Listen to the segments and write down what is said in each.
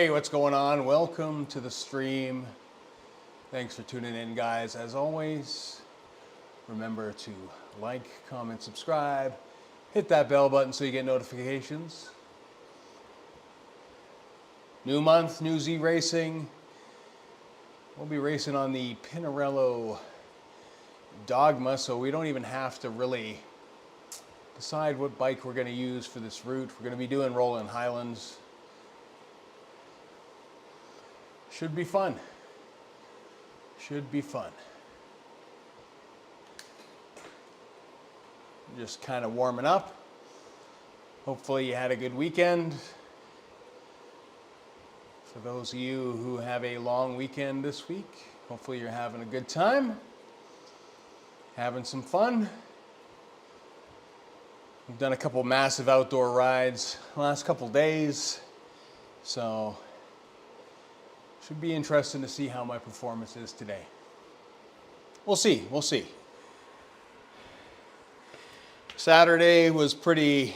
Hey, what's going on? Welcome to the stream. Thanks for tuning in, guys. As always, remember to like, comment, subscribe, hit that bell button so you get notifications. New month, new ZRacing. We'll be racing on the Pinarello Dogma, so we don't even have to really decide what bike we're going to use for this route. We're going to be doing rolling Highlands. Should be fun. Should be fun. Just kind of warming up. Hopefully you had a good weekend. For those of you who have a long weekend this week, hopefully you're having a good time, having some fun. We've done a couple massive outdoor rides the last couple days, so should be interesting to see how my performance is today. We'll see, we'll see. Saturday was pretty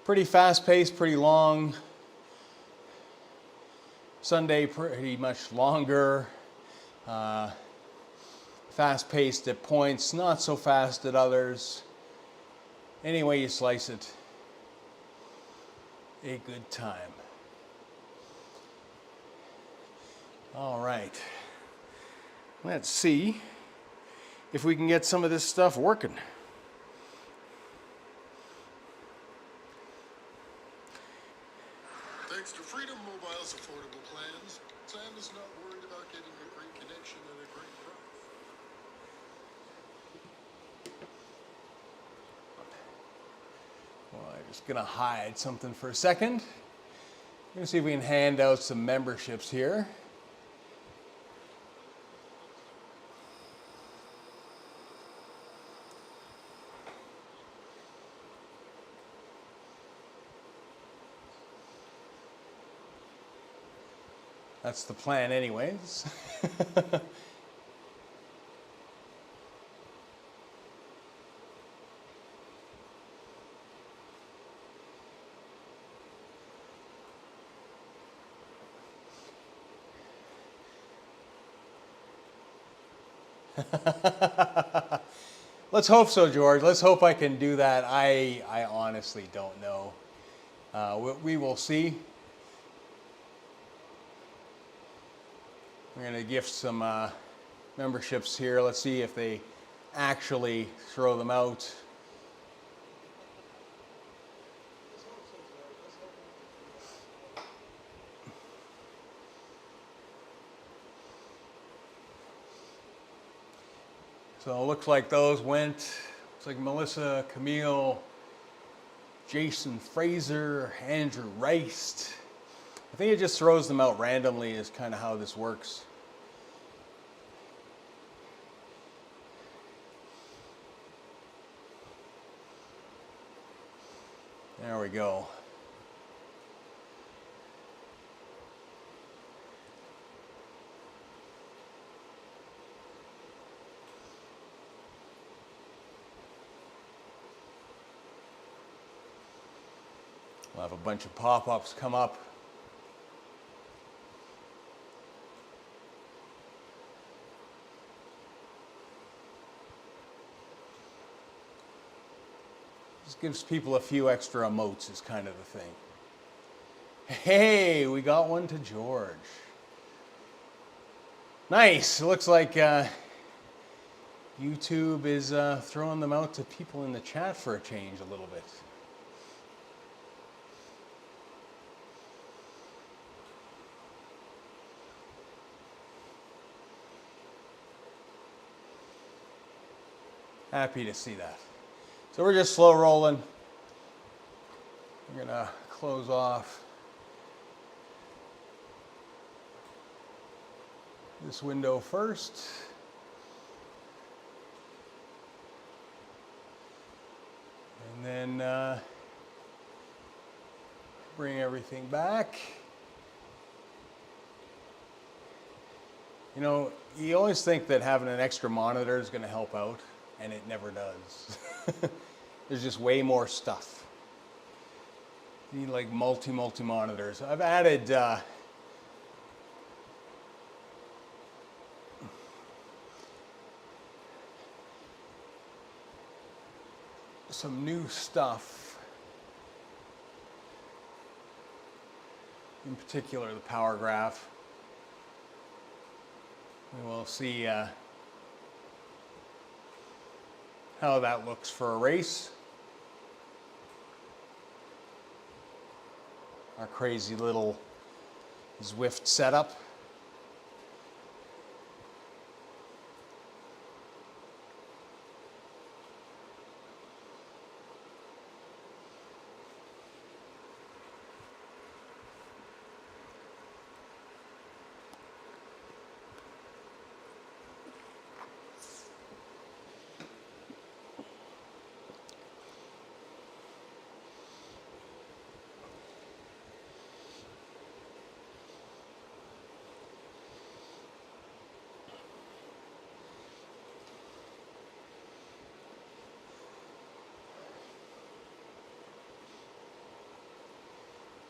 fast-paced, pretty long. Sunday pretty much longer. Fast-paced at points, not so fast at others. Any way you slice it, a good time. All right, let's see if we can get some of this stuff working. Thanks to Freedom Mobile's affordable plans, Sam is not worried about getting a great connection at a great price. Well, I'm just gonna hide something for a second. I'm gonna see if we can hand out some memberships here. That's the plan anyways. Let's hope so, George. Let's hope I can do that. I honestly don't know. We will see. We're going to gift some memberships here. Let's see if they actually throw them out. So it looks like those went. Looks like Melissa, Camille, Jason Fraser, Andrew Rice. I think it just throws them out randomly is kind of how this works. There we go. We'll have a bunch of pop-ups come up. Just gives people a few extra emotes is kind of the thing. Hey, we got one to George. Nice. It looks like YouTube is throwing them out to people in the chat for a change a little bit. Happy to see that. So we're just slow rolling. We're gonna close off this window first. And then bring everything back. You know, you always think that having an extra monitor is gonna help out. And it never does. There's just way more stuff. You need like multi monitors. I've added some new stuff. In particular, the power graph. We will see how that looks for a race. Our crazy little Zwift setup.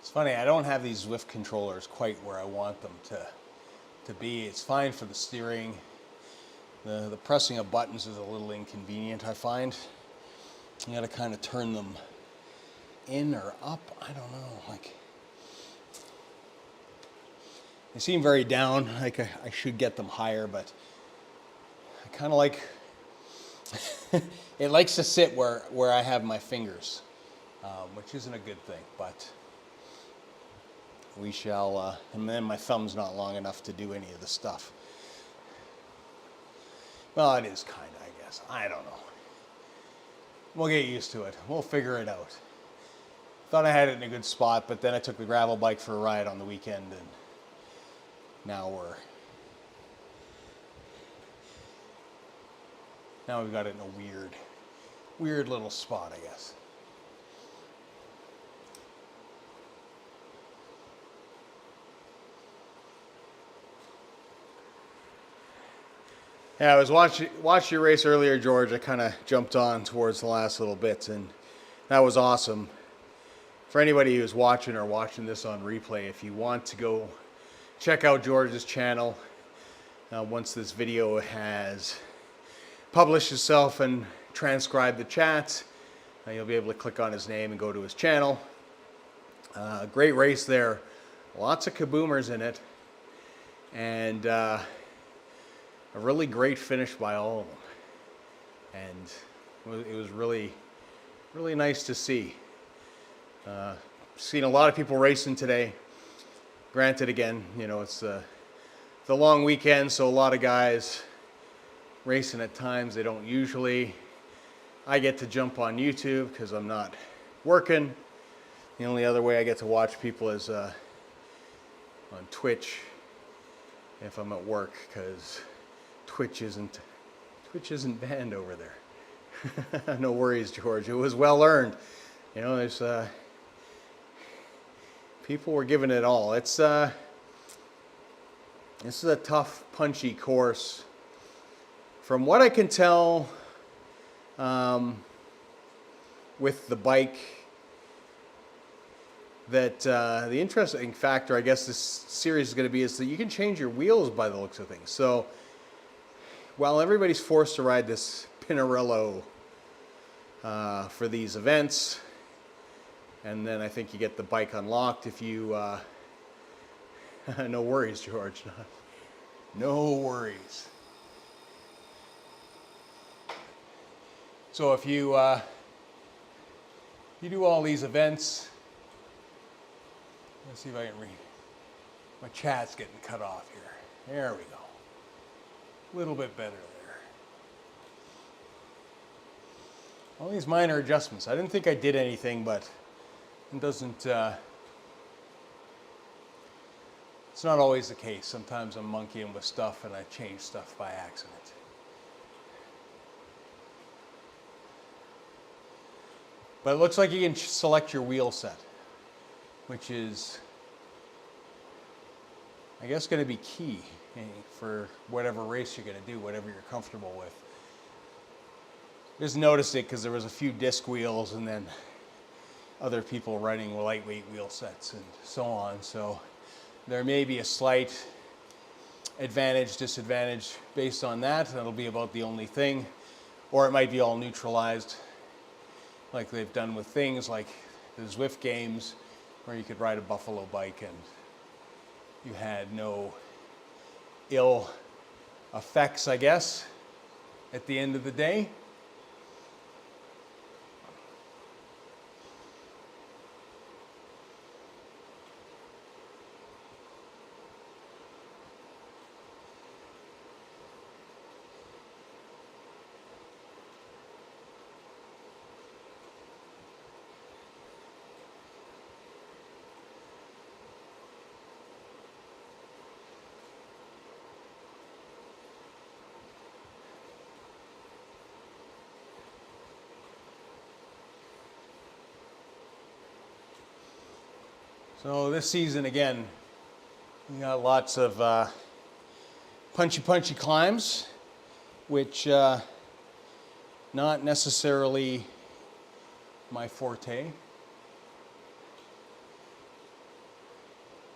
It's funny, I don't have these Zwift controllers quite where I want them to be. It's fine for the steering. The pressing of buttons is a little inconvenient, I find. You gotta kind of turn them in or up. I don't know, like they seem very down. Like I should get them higher, but I kind of like it likes to sit where I have my fingers, which isn't a good thing, but we shall, and then my thumb's not long enough to do any of the stuff. Well, it is kind of, I guess. I don't know. We'll get used to it. We'll figure it out. Thought I had it in a good spot, but then I took the gravel bike for a ride on the weekend, and now we've got it in a weird little spot, I guess. Yeah, I was watching your race earlier, George. I kind of jumped on towards the last little bits, and that was awesome. For anybody who's watching or watching this on replay, if you want to go check out George's channel, once this video has published itself and transcribed the chat, you'll be able to click on his name and go to his channel. Great race there. Lots of kaboomers in it. And a really great finish by all of them, and it was really nice to see. Seen a lot of people racing today. Granted, again, you know, it's the long weekend, so a lot of guys racing at times they don't usually. I get to jump on YouTube because I'm not working. The only other way I get to watch people is on Twitch if I'm at work, because Twitch isn't banned over there. No worries, George. It was well earned. You know, there's people were giving it all. This is a tough, punchy course. From what I can tell, with the bike, that the interesting factor, I guess, this series is going to be is that you can change your wheels by the looks of things. So while everybody's forced to ride this Pinarello for these events, and then I think you get the bike unlocked if you no worries, George. No worries. So if you do all these events, let's see if I can read. My chat's getting cut off here. There we go. A little bit better there. All these minor adjustments. I didn't think I did anything, but it doesn't. It's not always the case. Sometimes I'm monkeying with stuff and I change stuff by accident. But it looks like you can select your wheel set, which is, I guess, going to be key for whatever race you're going to do, whatever you're comfortable with. Just noticed it because there was a few disc wheels, and then other people running lightweight wheel sets and so on. So there may be a slight advantage, disadvantage based on that. That'll be about the only thing. Or it might be all neutralized like they've done with things like the Zwift games where you could ride a buffalo bike and you had no ill effects, I guess, at the end of the day. So this season, again, we got lots of punchy climbs, which not necessarily my forte.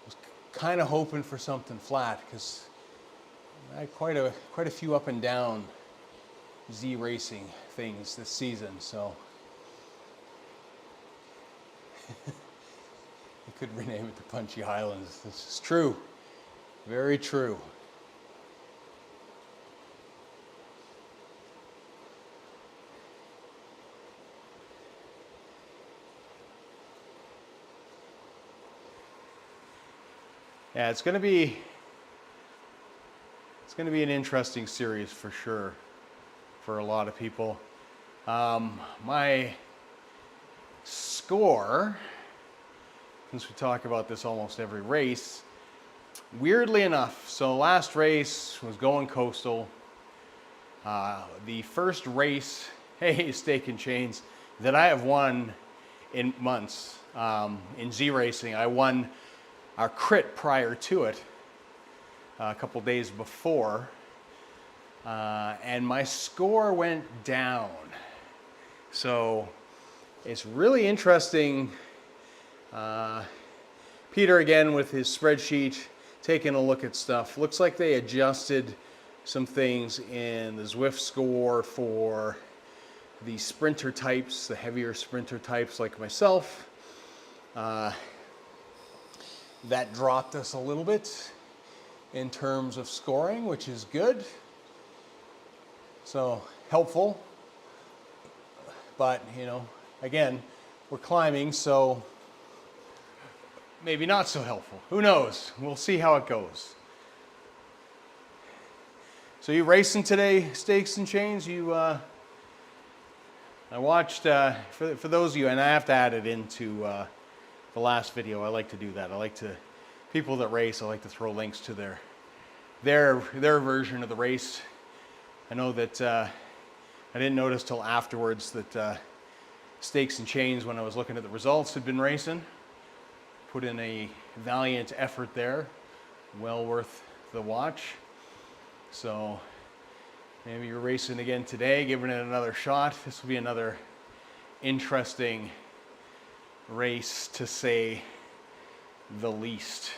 Was kind of hoping for something flat because I had quite a few up and down ZRacing things this season, so. You could rename it the Punchy Highlands. This is true. Very true. Yeah, it's going to be an interesting series for sure for a lot of people. My score, since we talk about this almost every race, weirdly enough, so last race was going coastal. The first race, hey, Steak and Chains, that I have won in months in ZRacing. I won our crit prior to it a couple days before, and my score went down. So it's really interesting. Peter again with his spreadsheet, taking a look at stuff. Looks like they adjusted some things in the Zwift score for the sprinter types, the heavier sprinter types like myself. That dropped us a little bit in terms of scoring, which is good. So helpful. But, you know, again, we're climbing, so maybe not so helpful. Who knows? We'll see how it goes. So you racing today, Steaks and Chains? I watched, for those of you, and I have to add it into the last video. I like to do that. I like to, people that race, I like to throw links to their version of the race. I know that I didn't notice till afterwards that Steaks and Chains, when I was looking at the results, had been racing. Put in a valiant effort there, well worth the watch. So maybe you're racing again today, giving it another shot. This will be another interesting race, to say the least.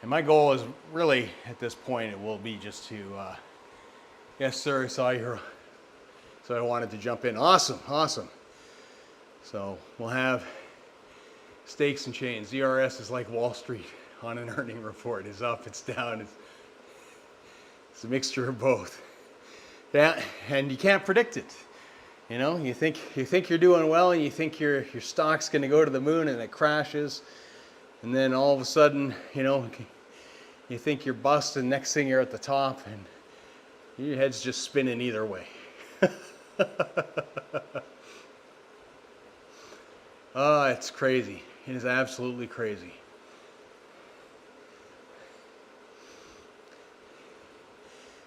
And my goal is really, at this point, it will be just to yes, sir, I saw you. So I wanted to jump in. Awesome, awesome. So we'll have Steaks and Chains. ZRS is like Wall Street on an earning report. It's up, it's down. It's a mixture of both. Yeah, and you can't predict it. You know, you think you're doing well, and you think your stock's going to go to the moon, and it crashes, and then all of a sudden, you know, you think you're bust, and next thing you're at the top, and your head's just spinning either way. Oh, it's crazy. It is absolutely crazy.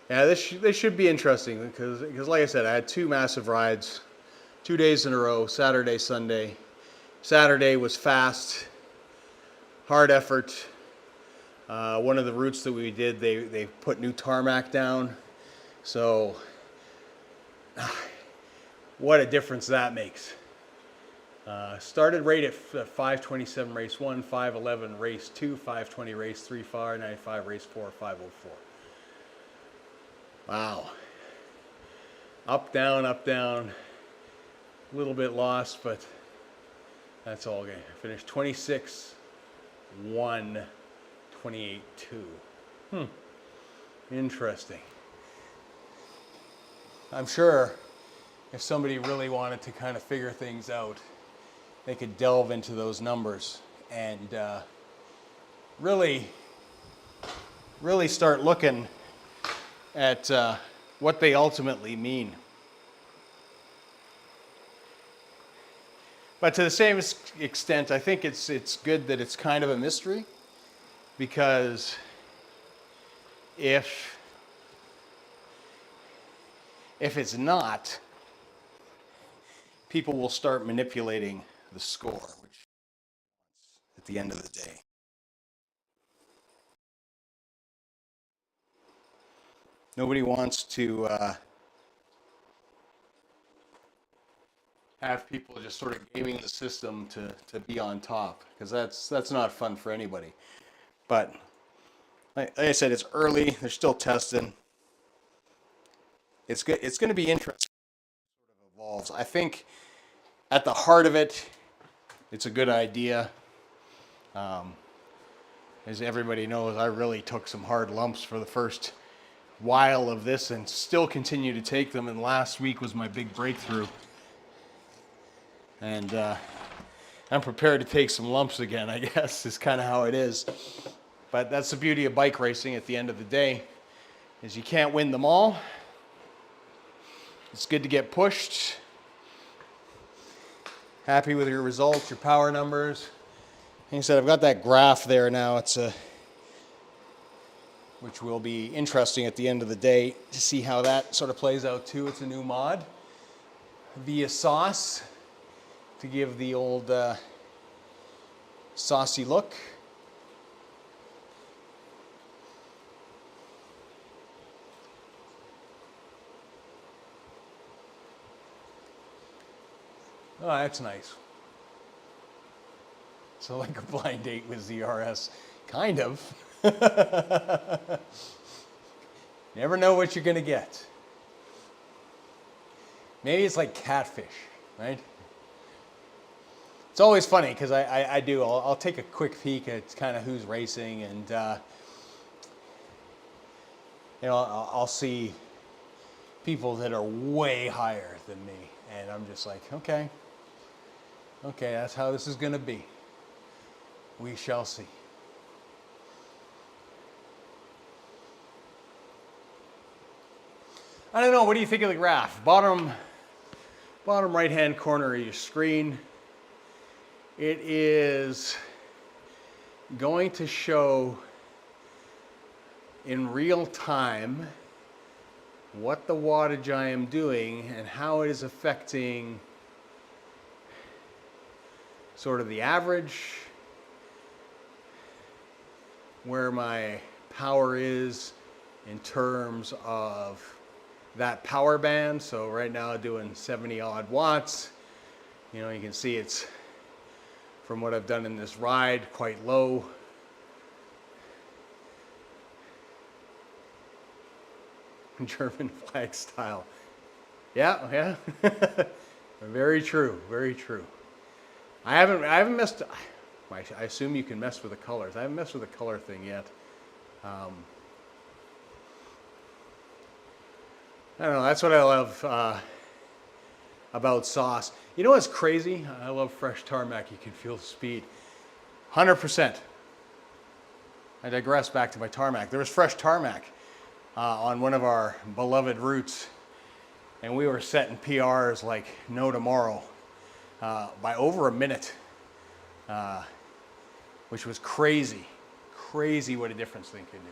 Yeah, this should be interesting because like I said, I had two massive rides, 2 days in a row, Saturday, Sunday. Saturday was fast, hard effort. One of the routes that we did, they put new tarmac down. So what a difference that makes. Started rate at 527 race 1, 511 race 2, 520 race 3, 595 race 4, 504. Wow. Up, down, a little bit lost, but that's all good. Finished 26, 1, 28, 2. Interesting. I'm sure if somebody really wanted to kind of figure things out, they could delve into those numbers and really start looking at what they ultimately mean. But to the same extent, I think it's good that it's kind of a mystery, because if it's not, people will start manipulating the score, which at the end of the day. Nobody wants to have people just sort of gaming the system to be on top, because that's not fun for anybody. But like I said, it's early. They're still testing. It's good. It's going to be interesting. Sort of evolves. I think at the heart of it, it's a good idea. As everybody knows, I really took some hard lumps for the first while of this and still continue to take them. And last week was my big breakthrough. And I'm prepared to take some lumps again, I guess, is kind of how it is. But that's the beauty of bike racing at the end of the day, is you can't win them all. It's good to get pushed. Happy with your results, your power numbers. Like I said, I've got that graph there now. It's which will be interesting at the end of the day to see how that sort of plays out too. It's a new mod via sauce to give the old saucy look. Oh, that's nice. So like a blind date with ZRS, kind of. Never know what you're gonna get. Maybe it's like catfish, right? It's always funny because I'll take a quick peek at kind of who's racing, and I'll see people that are way higher than me, and I'm just like, okay, that's how this is gonna be. We shall see. I don't know, what do you think of the graph? Bottom right-hand corner of your screen. It is going to show in real time what the wattage I am doing and how it is affecting sort of the average, where my power is in terms of that power band. So right now doing 70 odd watts. You can see it's, from what I've done in this ride, quite low. German flag style. Yeah. Very true, very true. I haven't messed, I assume you can mess with the colors. I haven't messed with the color thing yet. I don't know, that's what I love about sauce. You know what's crazy? I love fresh tarmac. You can feel the speed. 100%. I digress back to my tarmac. There was fresh tarmac on one of our beloved routes, and we were setting PRs like no tomorrow by over a minute, which was crazy. Crazy what a difference they can do.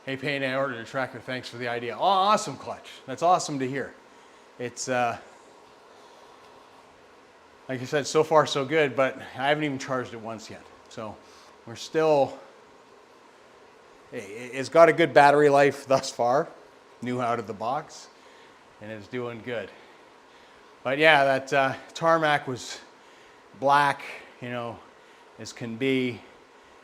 Hey, Payne, I ordered a tracker. Thanks for the idea. Oh, awesome, Clutch. That's awesome to hear. It's, like I said, so far so good, but I haven't even charged it once yet. So we're still it's got a good battery life thus far, new out of the box, and it's doing good. But yeah, that tarmac was black, you know, as can be,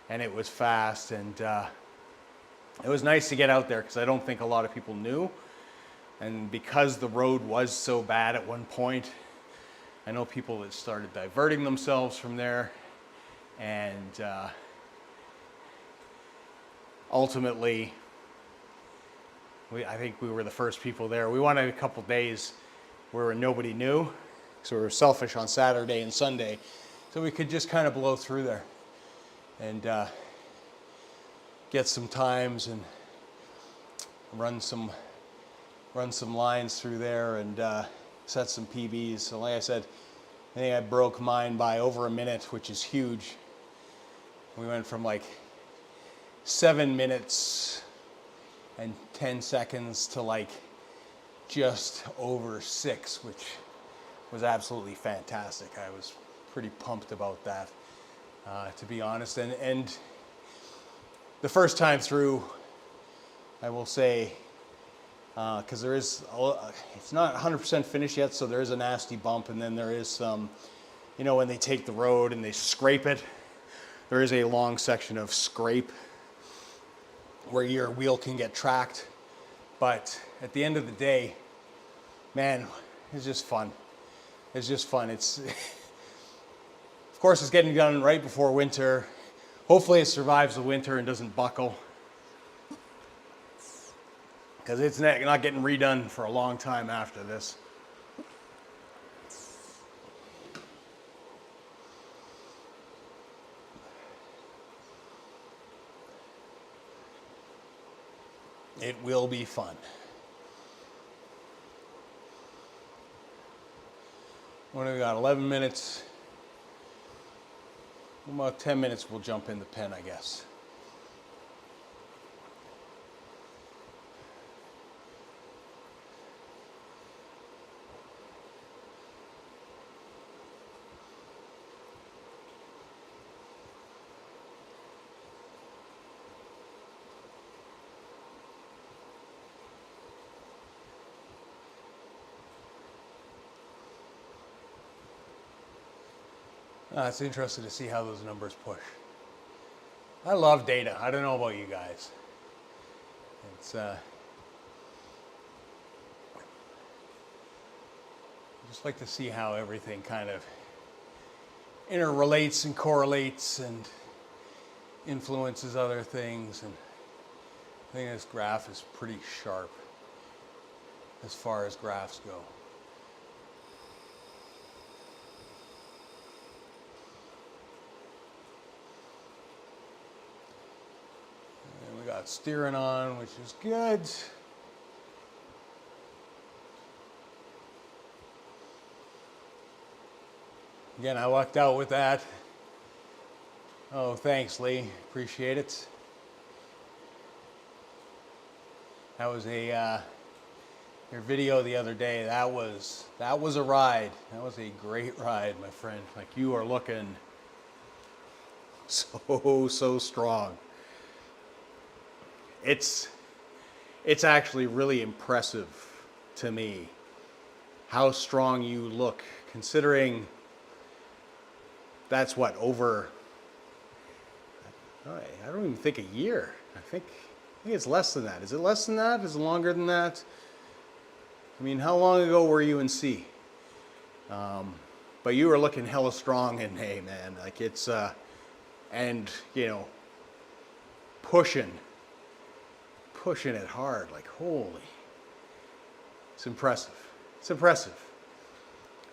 and it was fast, and it was nice to get out there because I don't think a lot of people knew. And because the road was so bad at one point, I know people that started diverting themselves from there, and ultimately, I think we were the first people there. We wanted a couple days where nobody knew, so we were selfish on Saturday and Sunday, so we could just kind of blow through there and get some times and run some lines through there and set some PBs. So like I said, I think I broke mine by over a minute, which is huge. We went from like 7 minutes and 10 seconds to like just over 6, which was absolutely fantastic. I was pretty pumped about that, to be honest. And the first time through, I will say, because there is, it's not 100% finished yet, so there is a nasty bump, and then there is some, you know, when they take the road and they scrape it, there is a long section of scrape where your wheel can get tracked. But at the end of the day, man, it's just fun. It's just fun. It's, of course, it's getting done right before winter. Hopefully it survives the winter and doesn't buckle, because it's not getting redone for a long time after this. It will be fun. What do we got? 11 minutes. About 10 minutes we'll jump in the pen, I guess. It's interesting to see how those numbers push. I love data. I don't know about you guys. It's just like to see how everything kind of interrelates and correlates and influences other things. And I think this graph is pretty sharp as far as graphs go. And we got steering on, which is good. Again, I lucked out with that. Oh, thanks, Lee. Appreciate it. That was your video the other day. That was a ride. That was a great ride, my friend. Like, you are looking so strong. It's actually really impressive to me how strong you look, considering that's what, over, I don't even think a year. I think it's less than that. Is it less than that? Is it longer than that? I mean, how long ago were you in C? But you were looking hella strong, and hey, man, like, it's, and, you know, pushing it hard, like, holy. It's impressive. It's impressive.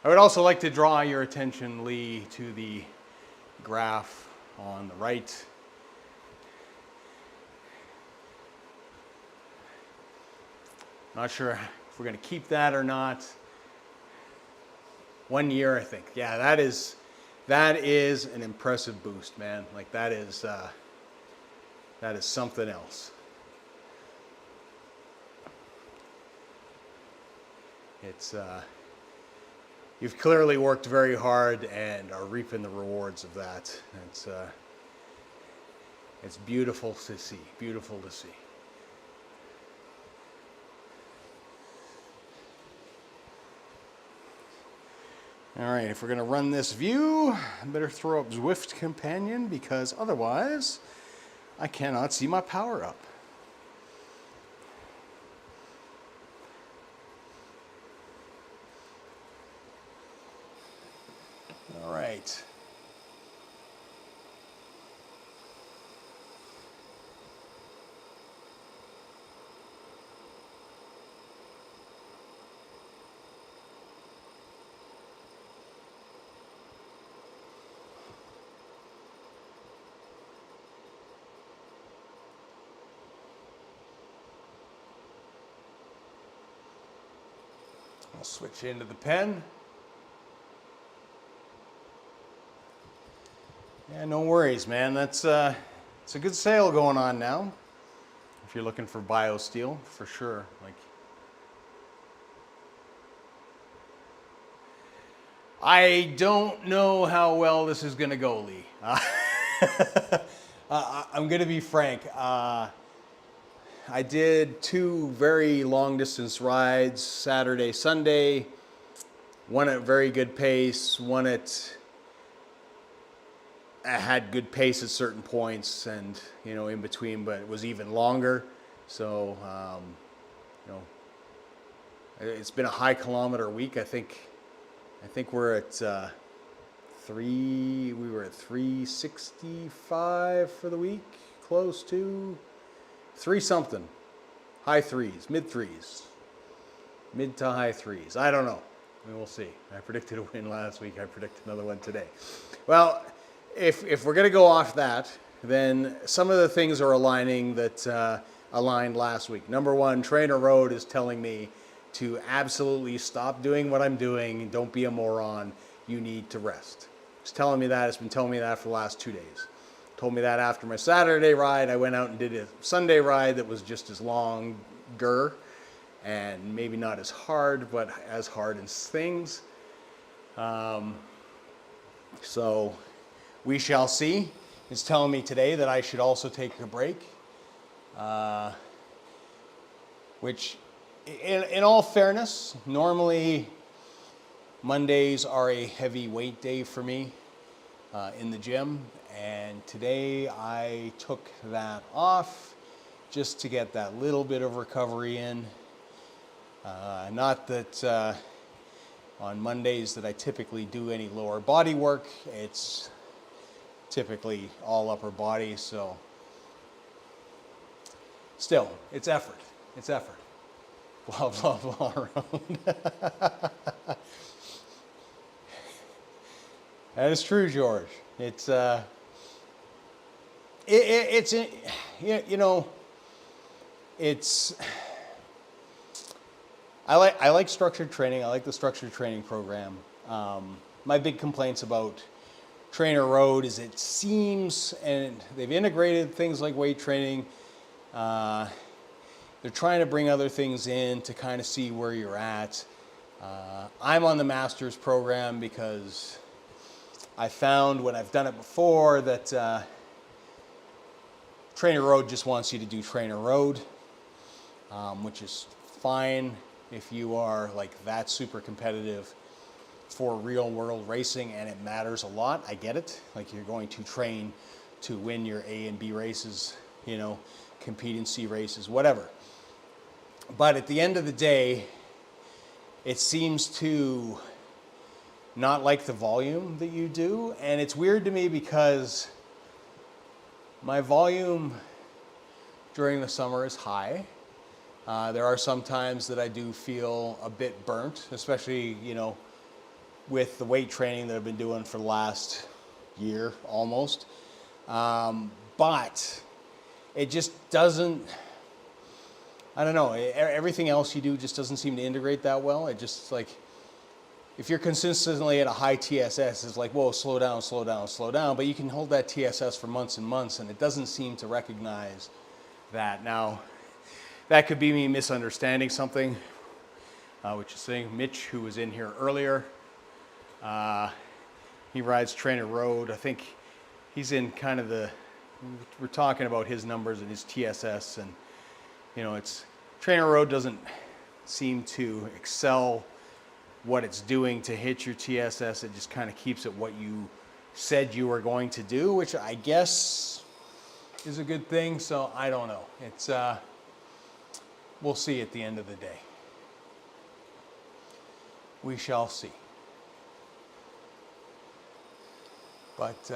I would also like to draw your attention, Lee, to the graph on the right. Not sure if we're going to keep that or not. 1 year, I think. Yeah, that is an impressive boost, man. Like, that is something else. It's you've clearly worked very hard and are reaping the rewards of that. It's It's beautiful to see, beautiful to see. All right, if we're gonna run this view, I better throw up Zwift Companion because otherwise I cannot see my power up. All right. I'll switch into the pen. Yeah, no worries, man. That's it's a good sale going on now. If you're looking for BioSteel, for sure. Like, I don't know how well this is gonna go, Lee. I'm gonna be frank. I did 2 very long distance rides, Saturday, Sunday. One at very good pace, one at had good pace at certain points, and in between, but it was even longer. So it's been a high kilometer week. I think we're at we were at 365 for the week, close to 3 something, high threes, mid to high threes. I don't know. We'll see. I predicted a win last week. I predict another one today. Well, if we're going to go off that, then some of the things are aligning that aligned last week. Number one, Trainer Road is telling me to absolutely stop doing what I'm doing. Don't be a moron. You need to rest. It's telling me that. It's been telling me that for the last 2 days. Told me that after my Saturday ride. I went out and did a Sunday ride that was just as longer and maybe not as hard, but as hard as things. So we shall see. It's telling me today that I should also take a break, which in all fairness, normally Mondays are a heavy weight day for me in the gym, and today I took that off just to get that little bit of recovery in. Not that on Mondays that I typically do any lower body work. It's typically all upper body, so still, it's effort. It's effort. Blah, blah, blah around. That is true, George. It's I like structured training. I like the structured training program. My big complaints about Trainer Road is it seems, and they've integrated things like weight training. They're trying to bring other things in to kind of see where you're at. I'm on the master's program because I found when I've done it before that Trainer Road just wants you to do Trainer Road, which is fine if you are like that super competitive for real world racing and it matters a lot. I get it. Like you're going to train to win your A and B races, compete in C races, whatever. But at the end of the day, it seems to not like the volume that you do. And it's weird to me because my volume during the summer is high. There are some times that I do feel a bit burnt, especially, with the weight training that I've been doing for the last year almost. But it just doesn't, I don't know, everything else you do just doesn't seem to integrate that well. It just like, if you're consistently at a high TSS, it's like, whoa, slow down, slow down, slow down. But you can hold that TSS for months and months, and it doesn't seem to recognize that. Now, that could be me misunderstanding something, which is saying Mitch, who was in here earlier, he rides Trainer Road. I think he's in kind of the we're talking about his numbers and his TSS, and you know, it's Trainer Road doesn't seem to excel what it's doing to hit your TSS. It just kind of keeps it what you said you were going to do, which I guess is a good thing. So I don't know. It's we'll see at the end of the day. We shall see. But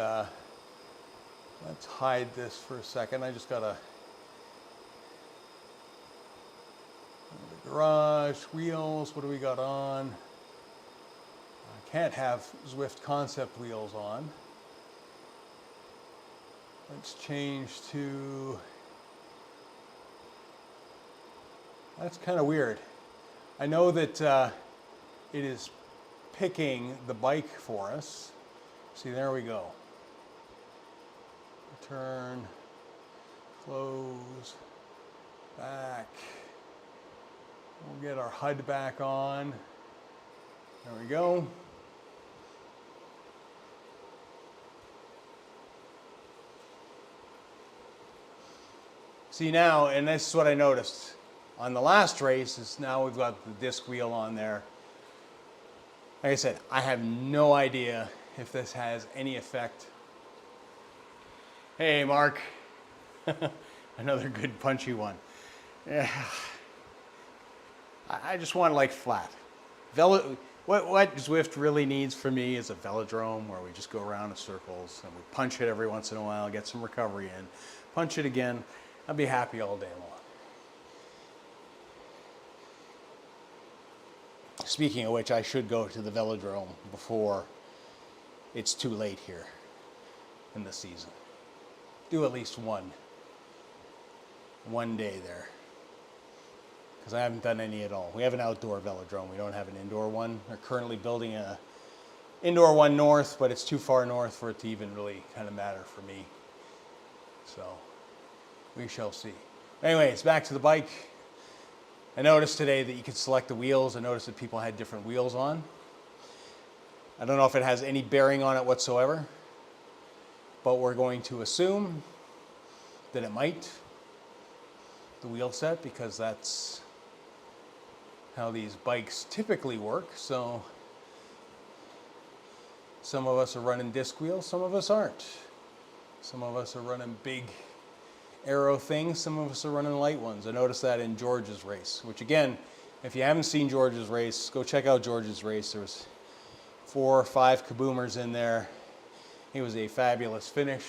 let's hide this for a second. I just gotta the garage wheels. What do we got on? I can't have Zwift concept wheels on. Let's change to. That's kind of weird. I know that it is picking the bike for us. See, there we go. Return, close, back. We'll get our HUD back on. There we go. See now, and this is what I noticed on the last race, is now we've got the disc wheel on there. Like I said, I have no idea if this has any effect. Hey, Mark. Another good punchy one. Yeah. I just want like flat. What Zwift really needs for me is a velodrome where we just go around in circles and we punch it every once in a while, get some recovery in, punch it again. I'll be happy all day long. Speaking of which, I should go to the velodrome before it's too late here in the season. Do at least one day there, because I haven't done any at all. We have an outdoor velodrome. We don't have an indoor one. They're currently building a indoor one north, but it's too far north for it to even really kind of matter for me. So we shall see. Anyways, back to the bike. I noticed today that you could select the wheels. I noticed that people had different wheels on. I don't know if it has any bearing on it whatsoever, but we're going to assume that it might, the wheel set, because that's how these bikes typically work. So some of us are running disc wheels, some of us aren't. Some of us are running big Aero things, some of us are running light ones. I noticed that in George's race, which again, if you haven't seen George's race, go check out George's race. There was 4 or 5 kaboomers in there. It was a fabulous finish,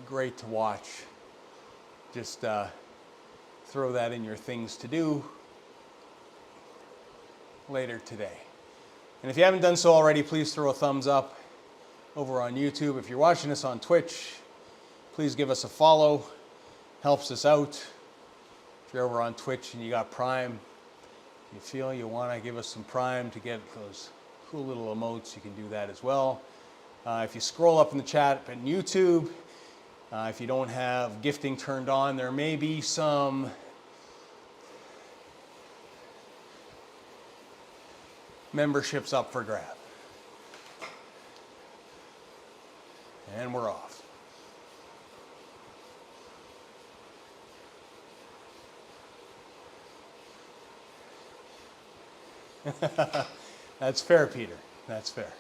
great to watch. Just throw that in your things to do later today. And if you haven't done so already, please throw a thumbs up over on YouTube. If you're watching this on Twitch, please give us a follow. Helps us out. If you're over on Twitch and you got Prime, you feel you want to give us some Prime to get those cool little emotes, you can do that as well. If you scroll up in the chat on YouTube, if you don't have gifting turned on, there may be some memberships up for grab. And we're off. That's fair, Peter. That's fair.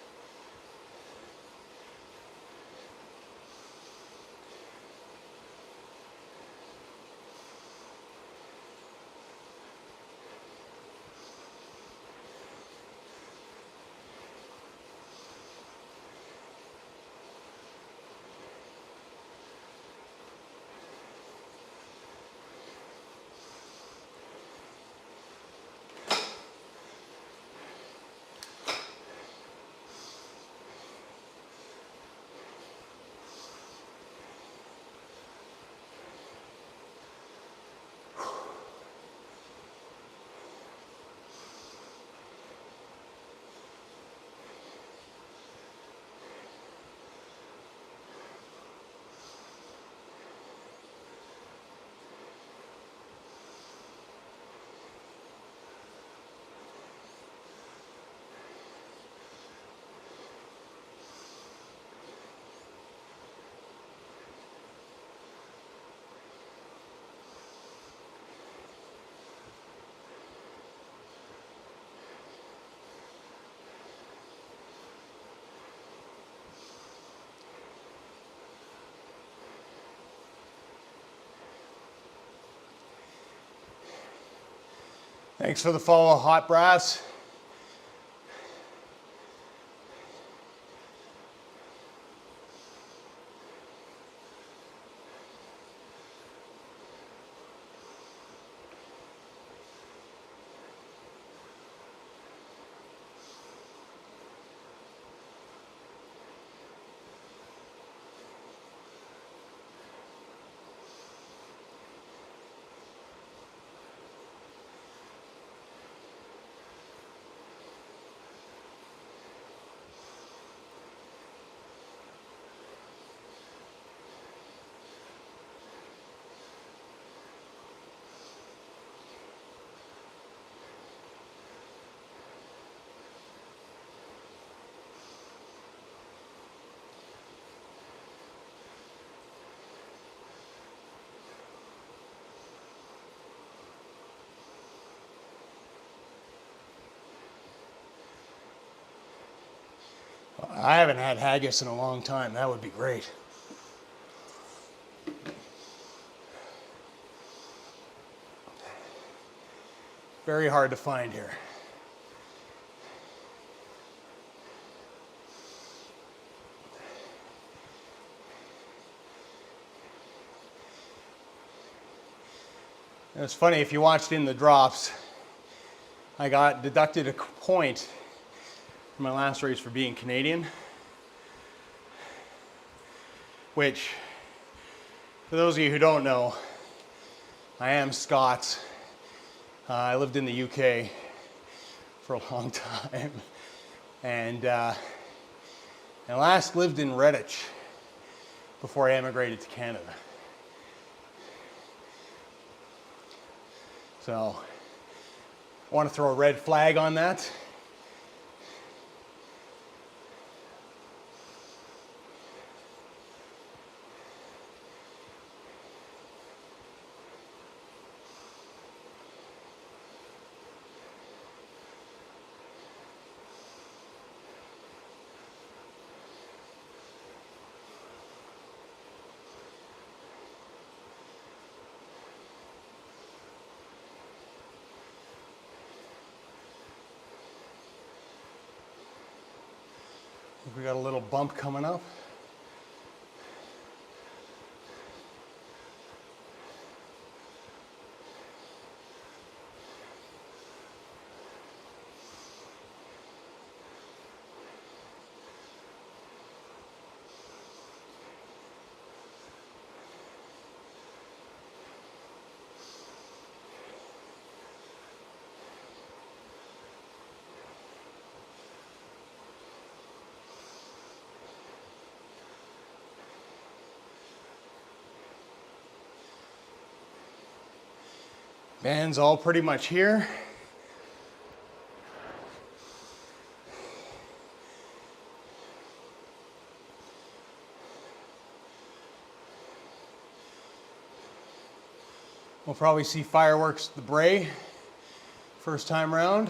Thanks for the follow, Hot Brass. I haven't had haggis in a long time. That would be great. Very hard to find here. And it's funny, if you watched in the drops, I got deducted a point from my last race for being Canadian, which, for those of you who don't know, I am Scots. I lived in the UK for a long time, and last lived in Redditch before I emigrated to Canada. So I want to throw a red flag on that. We got a little bump coming up. Band's all pretty much here. We'll probably see fireworks at the Bray first time round.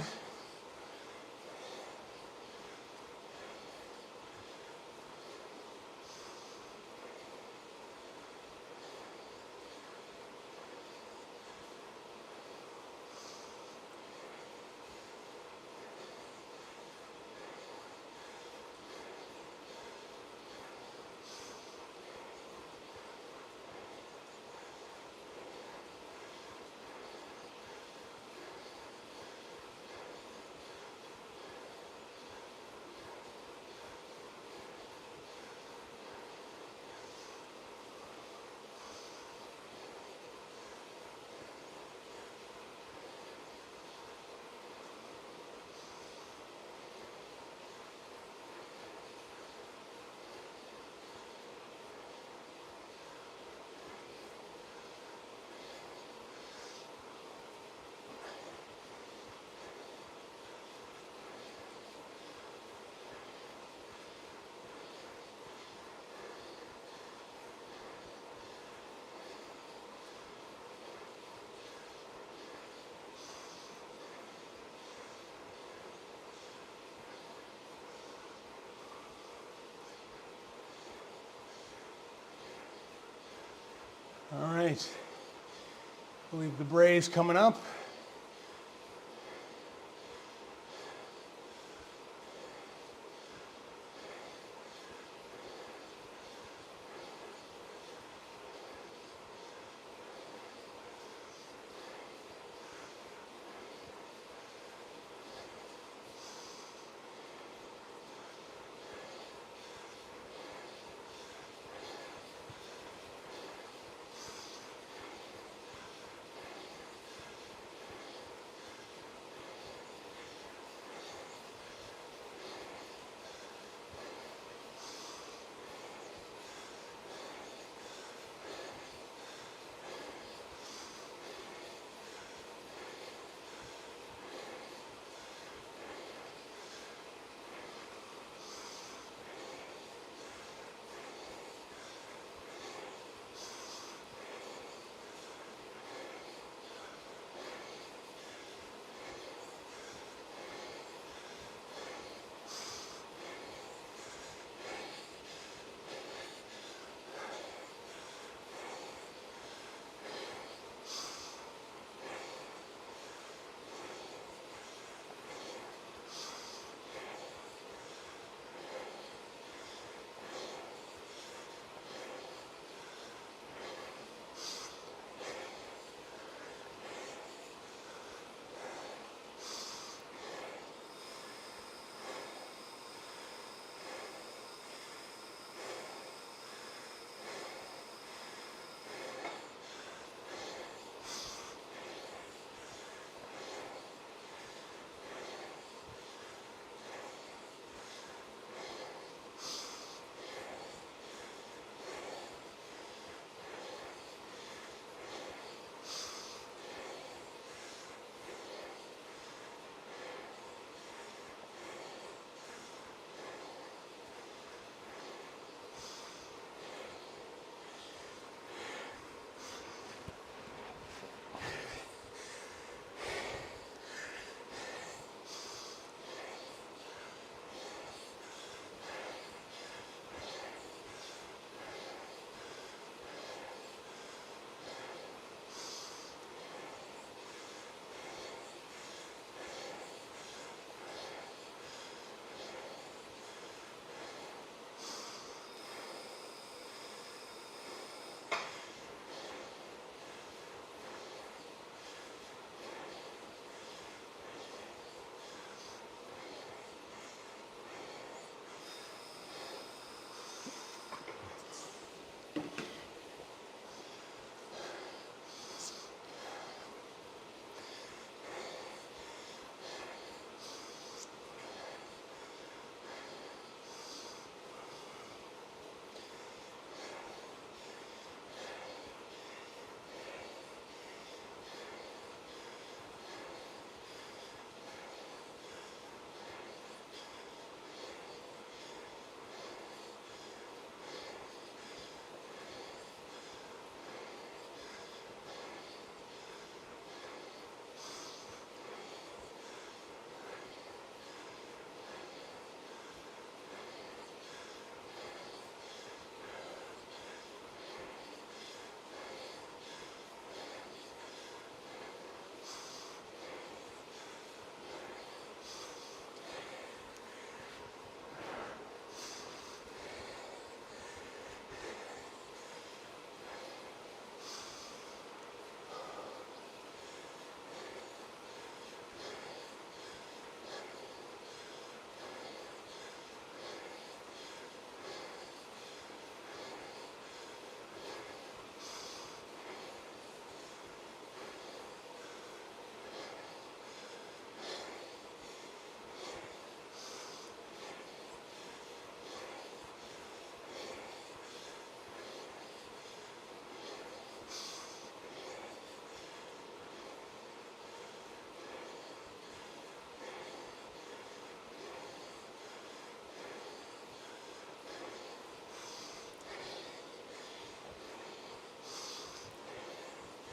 All right, I believe the Bray's coming up.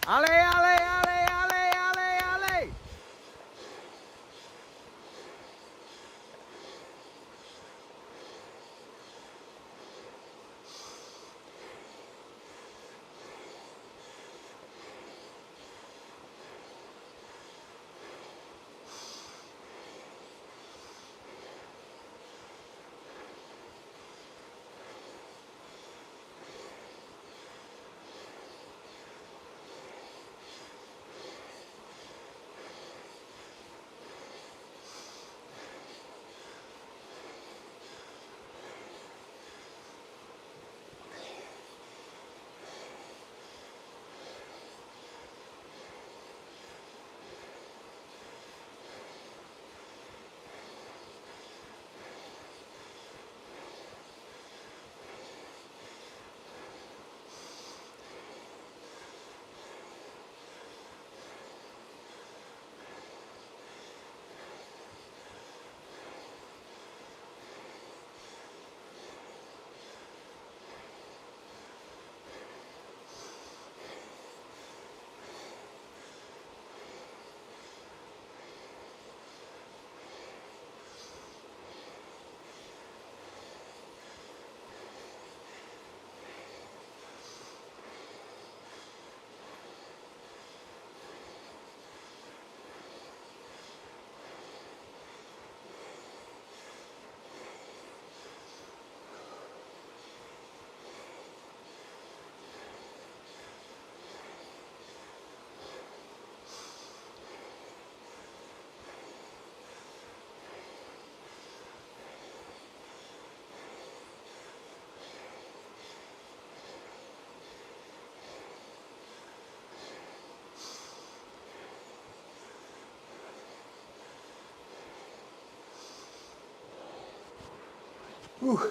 Ale, ale, ale, ale, ale, ale. Whew.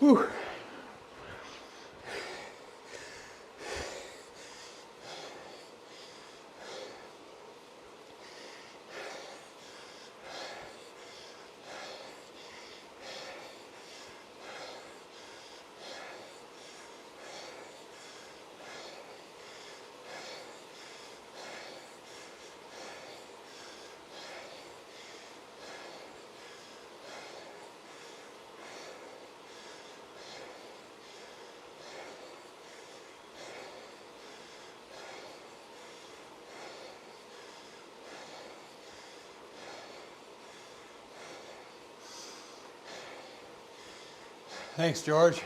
Whew. Thanks, George.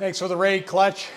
Thanks for the raid, Clutch.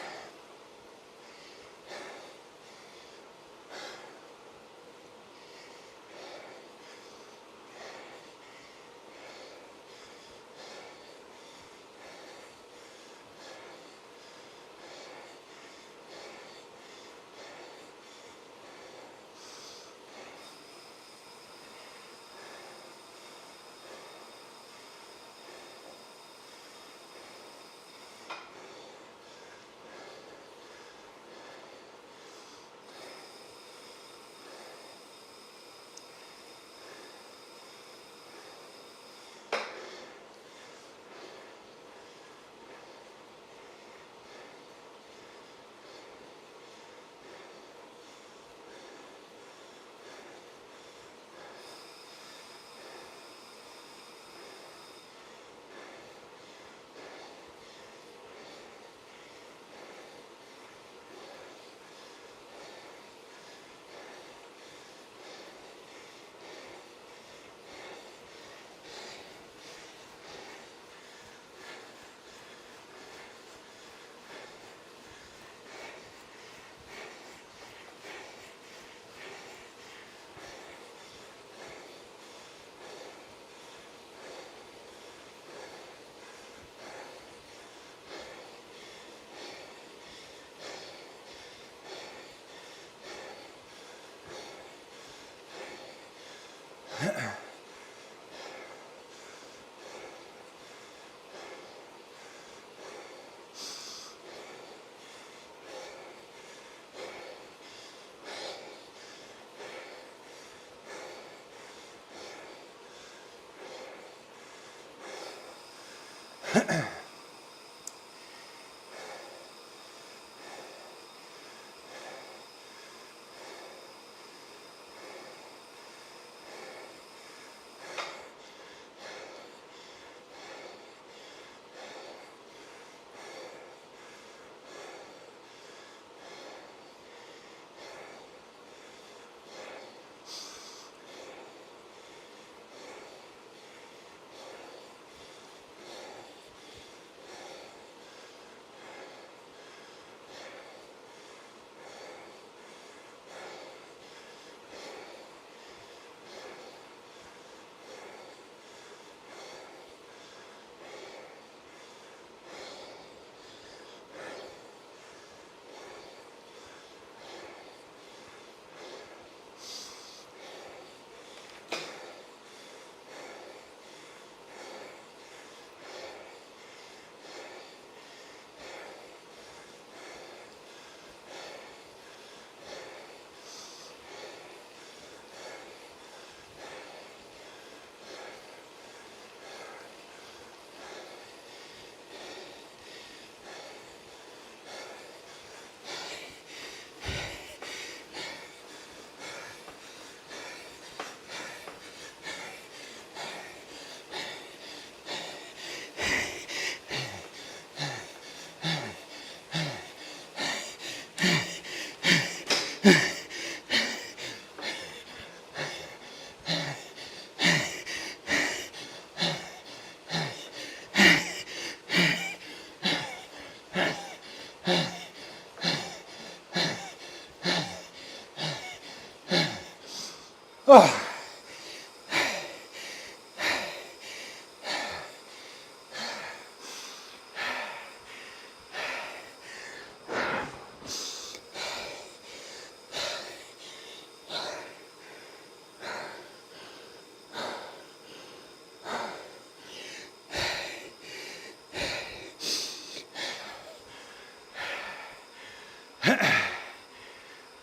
Oh.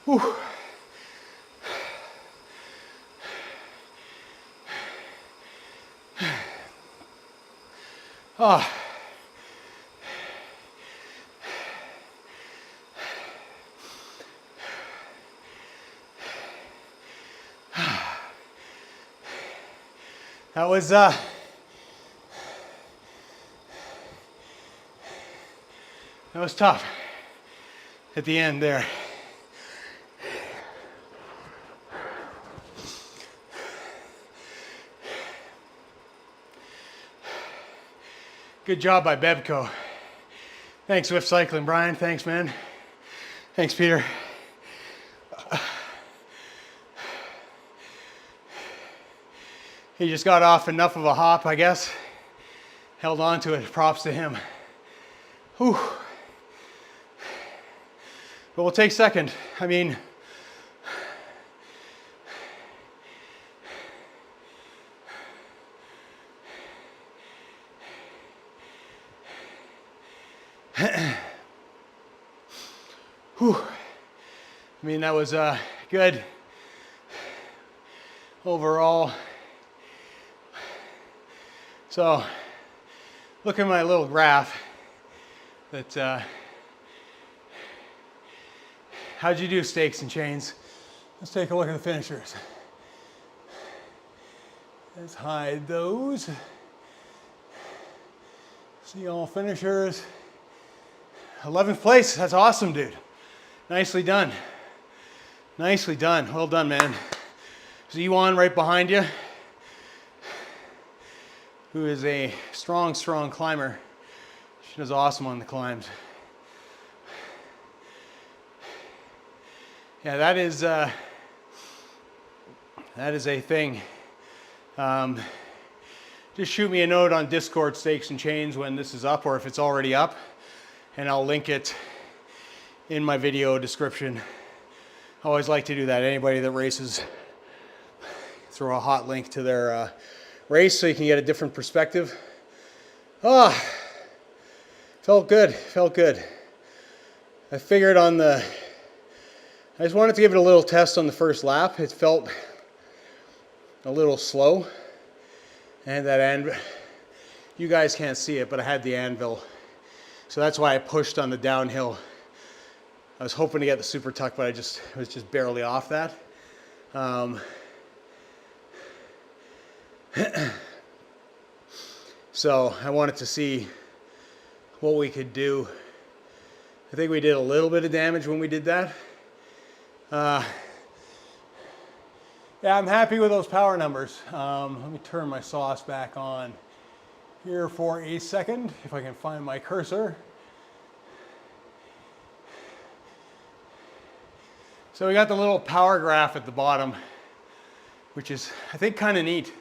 Whew. Oh. That was tough at the end there. Good job by Bevco. Thanks, Zwift Cycling, Brian. Thanks, man. Thanks, Peter. He just got off enough of a hop, I guess. Held on to it. Props to him. Whew. But we'll take second. I mean, whew. I mean, that was good overall. So, look at my little graph that, how'd you do, stakes and chains? Let's take a look at the finishers. Let's hide those. See all finishers. 11th place, that's awesome, dude. Nicely done. Nicely done, well done, man. Z1 right behind you, who is a strong, strong climber. She does awesome on the climbs. Yeah, that is a thing. Just shoot me a note on Discord, Stakes and Chains, when this is up or if it's already up, and I'll link it in my video description. I always like to do that. Anybody that races, throw a hot link to their race so you can get a different perspective. Ah, felt good, felt good. I figured on the, I just wanted to give it a little test on the first lap. It felt a little slow. And that Anvil, you guys can't see it, but I had the Anvil. So that's why I pushed on the downhill. I was hoping to get the super tuck, but I was just barely off that. So I wanted to see what we could do. I think we did a little bit of damage when we did that. Yeah, I'm happy with those power numbers. Let me turn my sauce back on here for a second, if I can find my cursor. So we got the little power graph at the bottom, which is, I think, kind of neat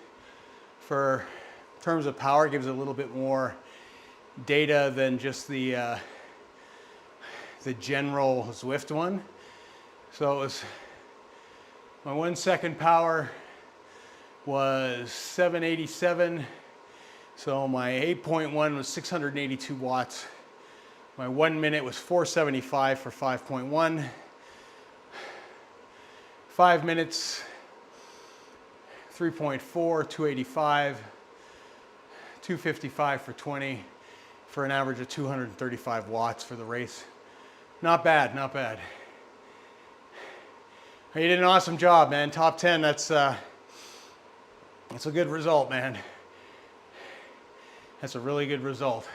for in terms of power. Gives it a little bit more data than just the general Zwift one. So it was, my 1 second power was 787. So my 8.1 was 682 watts. My 1 minute was 475 for 5.1. 5 minutes, 3.4, 285, 255 for 20, for an average of 235 watts for the race. Not bad, not bad. You did an awesome job, man. Top 10, that's a good result, man. That's a really good result.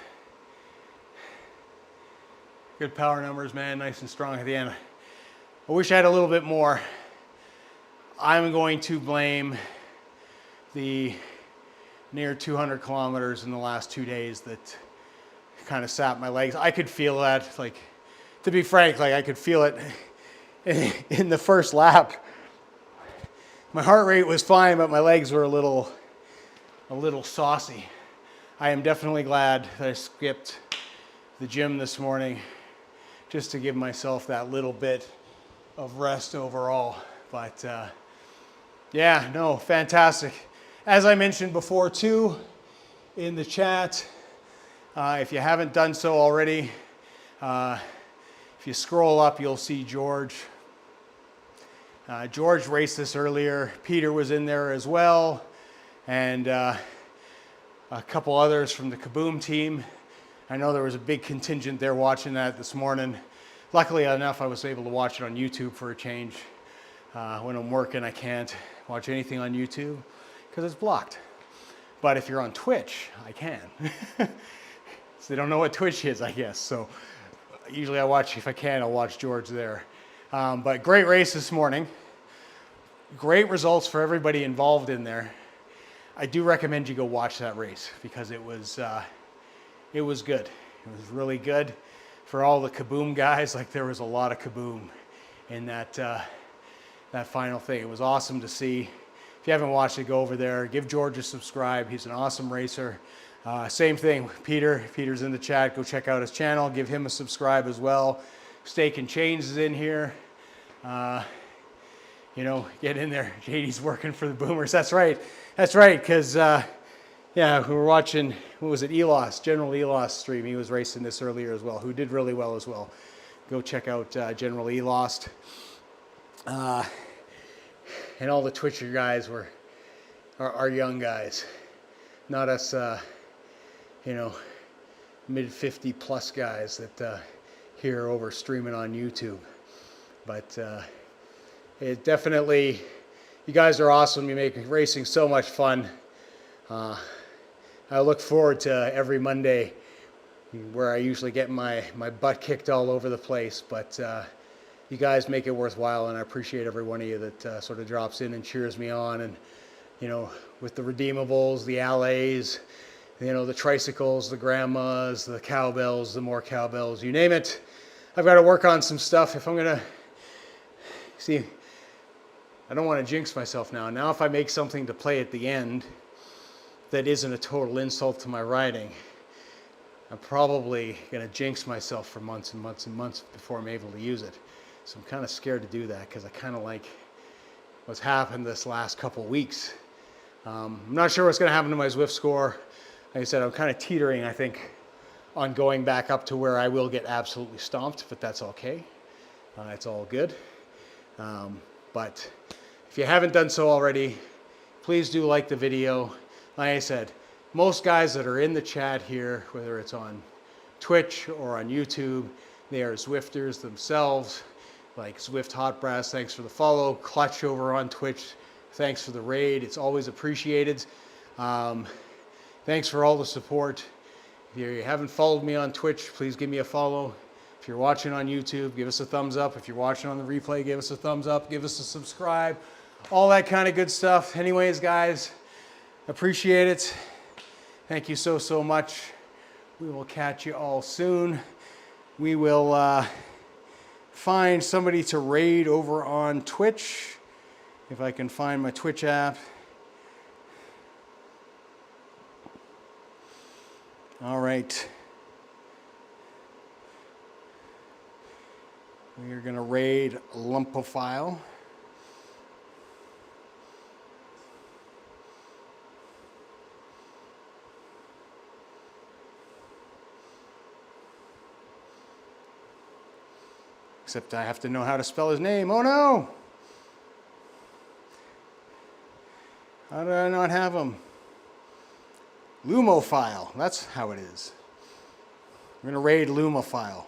Good power numbers, man. Nice and strong at the end. I wish I had a little bit more. I'm going to blame the near 200 kilometers in the last 2 days that kind of sapped my legs. I could feel that, like, to be frank, like I could feel it in the first lap. My heart rate was fine, but my legs were a little saucy. I am definitely glad that I skipped the gym this morning just to give myself that little bit of rest overall. But yeah, no, fantastic. As I mentioned before too, in the chat, if you haven't done so already, if you scroll up, you'll see George. George raced this earlier. Peter was in there as well. And a couple others from the Kaboom team. I know there was a big contingent there watching that this morning. Luckily enough, I was able to watch it on YouTube for a change. When I'm working, I can't watch anything on YouTube because it's blocked. But if you're on Twitch, I can. So they don't know what Twitch is, I guess. So usually I watch, if I can, I'll watch George there. But great race this morning. Great results for everybody involved in there. I do recommend you go watch that race because it was good. It was really good. for all the kaboom guys, like there was a lot of kaboom in that that final thing. It was awesome to see. If you haven't watched it, go over there. Give George a subscribe. He's an awesome racer. Same thing, Peter. Peter's in the chat. Go check out his channel. Give him a subscribe as well. Steak and Chains is in here. You know, get in there. JD's working for the Boomers. That's right. That's right. Because, yeah, we were watching, what was it, Elos, General Elos stream. He was racing this earlier as well, who did really well as well. Go check out General Elos. And all the Twitcher guys are young guys. Not us, you know, mid-50 plus guys that here over streaming on YouTube. But it definitely, you guys are awesome. You make racing so much fun. I look forward to every Monday where I usually get my butt kicked all over the place. But you guys make it worthwhile, and I appreciate every one of you that sort of drops in and cheers me on. And, you know, with the redeemables, the allays, you know, the tricycles, the grandmas, the cowbells, the more cowbells, you name it. I've got to work on some stuff. If I'm going to, see, I don't want to jinx myself now. Now if I make something to play at the end that isn't a total insult to my riding, I'm probably going to jinx myself for months and months and months before I'm able to use it. So I'm kind of scared to do that because I kind of like what's happened this last couple weeks. I'm not sure what's going to happen to my Zwift score. Like I said, I'm kind of teetering, I think, on going back up to where I will get absolutely stomped, but that's okay. It's all good. But if you haven't done so already, please do like the video. Like I said, most guys that are in the chat here, whether it's on Twitch or on YouTube, they are Zwifters themselves. Like Zwift Hot Brass, thanks for the follow. Clutch over on Twitch, thanks for the raid. It's always appreciated. Thanks for all the support. If you haven't followed me on Twitch, please give me a follow. If you're watching on YouTube, give us a thumbs up. If you're watching on the replay, give us a thumbs up. Give us a subscribe. All that kind of good stuff. Anyways, guys, appreciate it. Thank you so, so much. We will catch you all soon. We will find somebody to raid over on Twitch. If I can find my Twitch app. All right. We are going to raid Lumpophile. Except I have to know how to spell his name. Oh no! How did I not have him? Lumophile. That's how it is. We're going to raid Lumophile.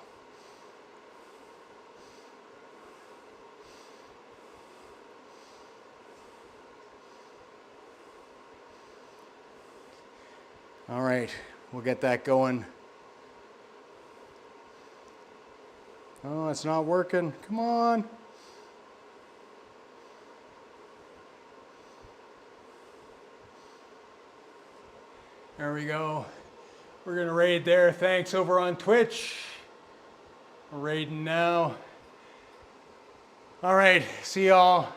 All right, we'll get that going. Oh, it's not working. Come on. There we go. We're going to raid there. Thanks over on Twitch. We're raiding now. All right, see y'all.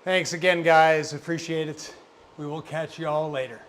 Thanks again, guys. Appreciate it. We will catch you all later.